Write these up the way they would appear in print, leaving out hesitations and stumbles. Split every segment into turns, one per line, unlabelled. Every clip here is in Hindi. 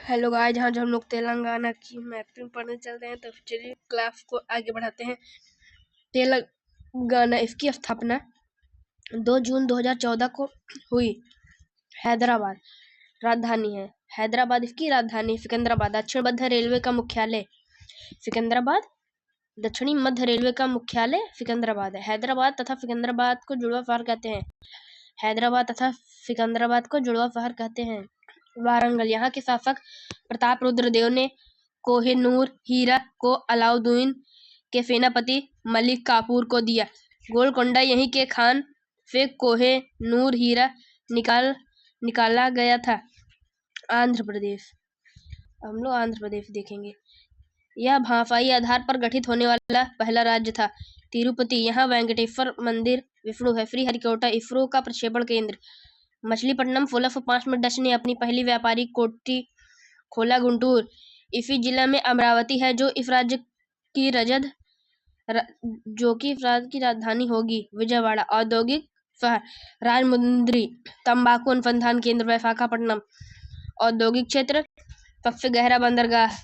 हेलो गाइस, आज हम लोग तेलंगाना की मैपिंग पढ़ने चलते हैं। तो चलिए क्लास को आगे बढ़ाते हैं। तेलंगाना, इसकी स्थापना 2 जून 2014 को हुई। हैदराबाद राजधानी है। हैदराबाद इसकी राजधानी। सिकंदराबाद दक्षिण मध्य रेलवे का मुख्यालय। सिकंदराबाद दक्षिणी मध्य रेलवे का मुख्यालय सिकंदराबाद है। हैदराबाद तथा सिकंदराबाद को जुड़वा शहर कहते हैं। हैदराबाद तथा सिकंदराबाद को जुड़वा शहर कहते हैं। वारंगल, यहाँ के शासक प्रताप रुद्र देव ने कोहिनूर हीरा को अलाउद्दीन के सेनापति मलिक काफूर को दिया। गोलकोंडा यहीं के खान से कोहिनूर हीरा निकाला गया था। आंध्र प्रदेश, हम लोग आंध्र प्रदेश देखेंगे। यह भाषाई आधार पर गठित होने वाला पहला राज्य था। तिरुपति, यहाँ वेंकटेश्वर मंदिर विष्णु है। श्रीहरिकोटा इसरो का प्रक्षेपण केंद्र। मछलीपट्टनम 1605 में डच ने अपनी पहली व्यापारिक कोठी खोला। गुंटूर इसी जिला में अमरावती है, जो इस राज्य की राजधानी होगी। विजयवाड़ा औद्योगिक शहर। राजमुंद्री तंबाकू अनुसंधान केंद्र। विशाखापट्टनम औद्योगिक क्षेत्र। सबसे गहरा बंदरगाह।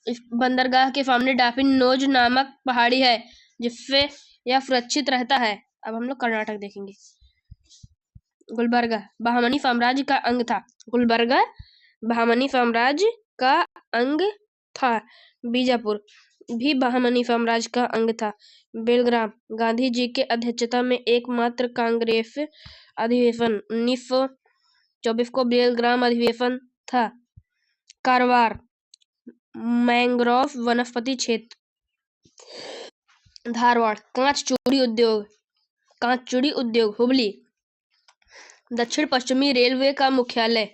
इस बंदरगाह के सामने डॉल्फिन नोज नामक पहाड़ी है, जिससे यह सुरक्षित रहता है। अब हम लोग कर्नाटक देखेंगे। गुलबर्गा बहमनी साम्राज्य का अंग था। गुलबर्गा बहमनी साम्राज्य का अंग था। बीजापुर भी बहमनी साम्राज्य का अंग था। बेलग्राम गांधी जी के अध्यक्षता में एकमात्र कांग्रेस अधिवेशन 1924 को बेलग्राम अधिवेशन था। कारवार मैंग्रोव वनस्पति क्षेत्र। धारवाड़ कांच चूड़ी उद्योग। हुबली दक्षिण पश्चिमी रेलवे का मुख्यालय।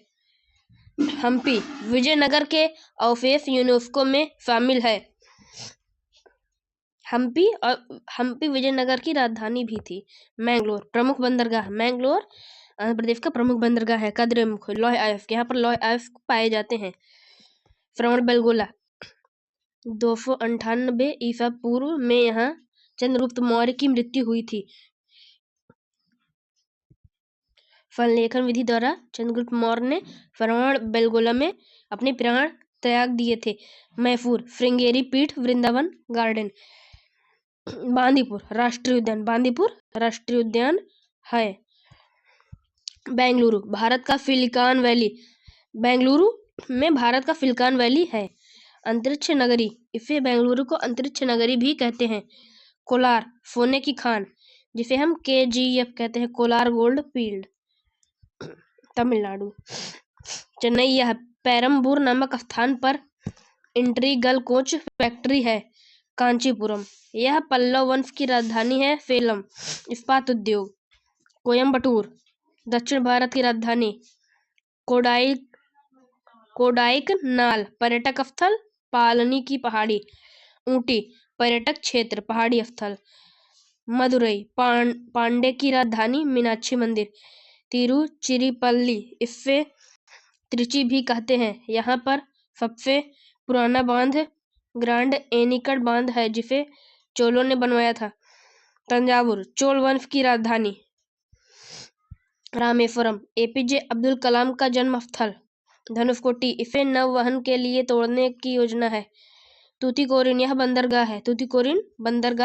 हम्पी विजयनगर के अवशेष यूनेस्को में शामिल है। हम्पी विजयनगर की राजधानी भी थी। मैंगलोर प्रमुख बंदरगाह। मैंगलोर आंध्र प्रदेश का प्रमुख बंदरगाह है। कद्रेमुख लौह अयस्क, यहाँ पर लौह अयस्क पाए जाते हैं। श्रवणबेलगोला 298 ईसा पूर्व में यहाँ चंद्रगुप्त मौर्य की मृत्यु हुई थी। फललेखन विधि द्वारा चंद्रगुप्त मौर्य ने श्रवणबेलगोला में अपने प्राण त्याग दिए थे। मैसूर श्रृंगेरी पीठ वृंदावन गार्डन। बांदीपुर राष्ट्रीय उद्यान। बांदीपुर राष्ट्रीय उद्यान है। बेंगलुरु भारत का सिलिकॉन वैली। बेंगलुरु में भारत का सिलिकॉन वैली है। अंतरिक्ष नगरी, इसे बेंगलुरु को अंतरिक्ष नगरी भी कहते हैं। कोलार सोने की खान, जिसे हम KGF कहते हैं, कोलार गोल्ड फील्ड। तमिलनाडु चेन्नई, यह पेरम्बूर नामक स्थान पर इंटीग्रल कोच फैक्ट्री है। कांचीपुरम, यह पल्लव वंश की राजधानी है। सेलम इस्पात उद्योग। कोयम्बटूर दक्षिण भारत की राजधानी। कोडाइकनाल पर्यटक स्थल, पालनी की पहाड़ी। ऊटी पर्यटक क्षेत्र, पहाड़ी स्थल। मदुरई पांडे की राजधानी, मीनाक्षी मंदिर। तिरुचिरापल्ली, इससे त्रिची भी कहते हैं, यहाँ पर सबसे पुराना बांध ग्रांड एनिकट बांध है, जिसे चोलों ने बनवाया था। तंजावुर चोल वंश की राजधानी। रामेश्वरम APJ अब्दुल कलाम का जन्म स्थल। धनुषकोटी, इसे नौवहन के लिए तोड़ने की योजना है। तूतीकोरिन, यह बंदरगाह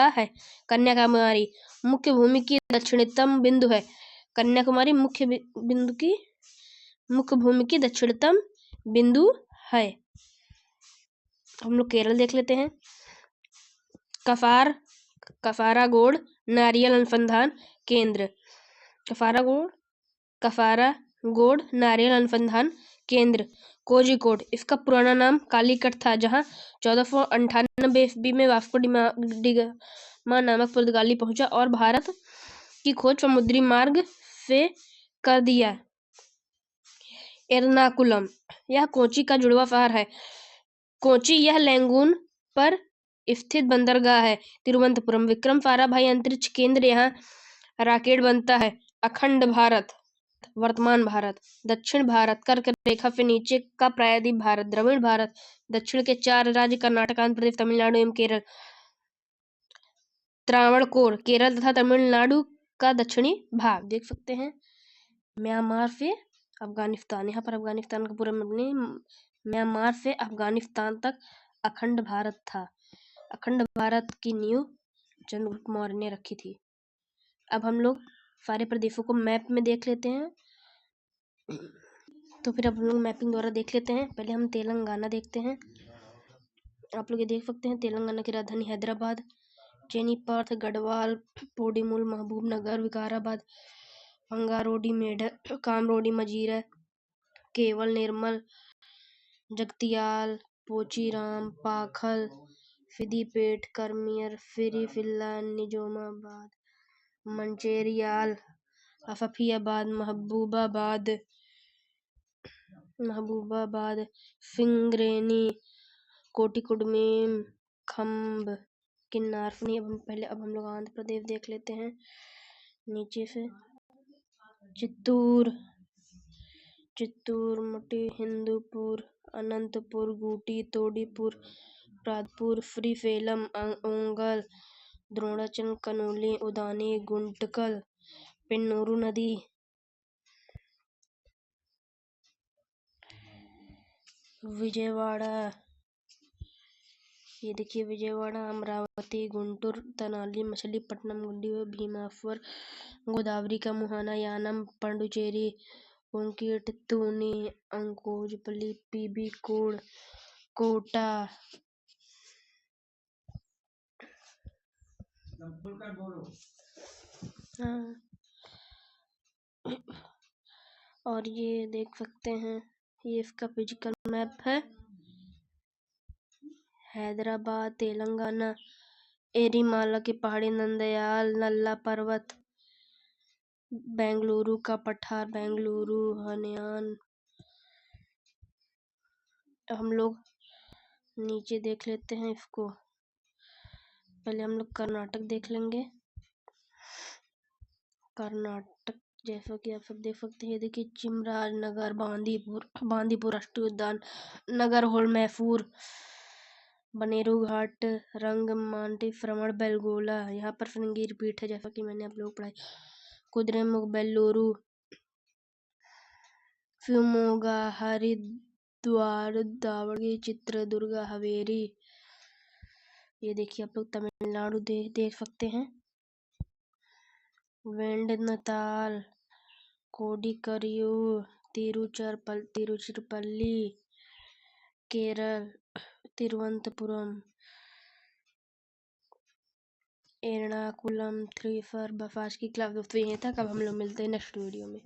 है। कन्याकुमारी मुख्य भूमि की दक्षिणतम बिंदु है। कन्याकुमारी मुख्य भूमि की दक्षिणतम बिंदु है। हम लोग केरल देख लेते हैं। कफारागोड नारियल अनुसंधान केंद्र। कफारागोड नारियल अनुसंधान केंद्र। कोझिकोड, इसका पुराना नाम कालीकट था, जहां 1498 ईस्वी में वास्को डिगामा नामक पुर्तगाली पहुंचा और भारत की खोज समुद्री मार्ग से कर दिया। एर्नाकुलम, यह कोची का जुड़वा शहर है। कोची, यह लैंगून पर स्थित बंदरगाह है। तिरुवनंतपुरम विक्रम साराभाई अंतरिक्ष केंद्र, यहाँ रॉकेट बनता है। अखंड भारत वर्तमान भारत। दक्षिण भारत कर्क रेखा से नीचे का प्रायद्वीप भारत। द्रविड़ भारत दक्षिण के 4 राज्य कर्नाटक, आंध्र प्रदेश, तमिलनाडु एवं केरल। त्रावणकोर केरल तथा तमिलनाडु का दक्षिणी भाग देख सकते हैं। म्यांमार से अफगानिस्तान, यहाँ पर अफगानिस्तान का पूरा नहीं, म्यांमार से अफगानिस्तान तक अखंड भारत था। अखंड भारत की नींव चंद्रगुप्त मौर्य ने रखी थी। अब हम लोग सारे प्रदेशों को मैप में देख लेते हैं। तो फिर अब हम लोग मैपिंग द्वारा देख लेते हैं। पहले हम तेलंगाना देखते हैं। आप लोग ये देख सकते हैं, तेलंगाना की राजधानी हैदराबाद, चेनीपथ, गढ़वाल, पोडीमूल, महबूबनगर, विकाराबाद, अंगारोडी, मेढक, कामरोडी, मजीरा, केवल, निर्मल, जगतियाल, पोचीराम, पाखल, सिद्दीपेट, करमियर, फिरीफिल्ला, निजामाबाद, मंचेरियाल, आफफियाबाद, महबूबाबाद, सिंगरेनी, कोटिकुडमीम, खम्ब, किन्नारफनी। अब हम लोग आंध्र प्रदेश देख लेते हैं नीचे से। चित्तूर, मुटी, हिंदूपुर, अनंतपुर, गूटी, तोड़ीपुर, प्रादपुर, श्रीशैलम, ओंगल, द्रोणाचल, कनोली, उदानी, गुंटकल, पेन्नूर नदी, विजयवाड़ा, ये देखिए विजयवाड़ा, अमरावती, गुंटूर, तेनाली, मछलीपट्टनम, गुंडी, भीमाश्वर, गोदावरी का मुहाना, यानम, पांडुचेरी, कुंकिट, तूनी, अंकोजपल्ली, पीबी कोड, कोटा, हाँ। और ये देख सकते हैं, ये इसका फिजिकल मैप है। हैदराबाद, तेलंगाना, एरीमाला की पहाड़ी, नंदयाल, नल्ला पर्वत, बेंगलुरु का पठार, बेंगलुरु, हनयान। हम लोग नीचे देख लेते हैं इसको। पहले हम लोग कर्नाटक देख लेंगे। कर्नाटक जैसा कि आप सब देख सकते हैं, देखिए चिमराज नगर, बांदीपुर राष्ट्रीय उद्यान, नगर होल, मैसूर, बनेरू घाट, रंगमांटी, श्रवण बेलगोला, यहाँ पर श्रृंगेरी पीठ है जैसा कि मैंने आप लोग पढ़ाई, कुद्रेमुख, बेल्लूरू, शिवमोगा, हरिद्वार, दावणगेरे, चित्रदुर्गा, हावेरी। ये देखिए आप लोग तमिलनाडु देख सकते हैं, वेंडनताल, कोडिकरियू, तिरुचिरापल्ली, केरल, तिरुवनंतपुरम, एर्नाकुलम, थ्रीसर, बफाश की क्लास दोस्तों यही तक। अब हम लोग मिलते हैं नेक्स्ट वीडियो में।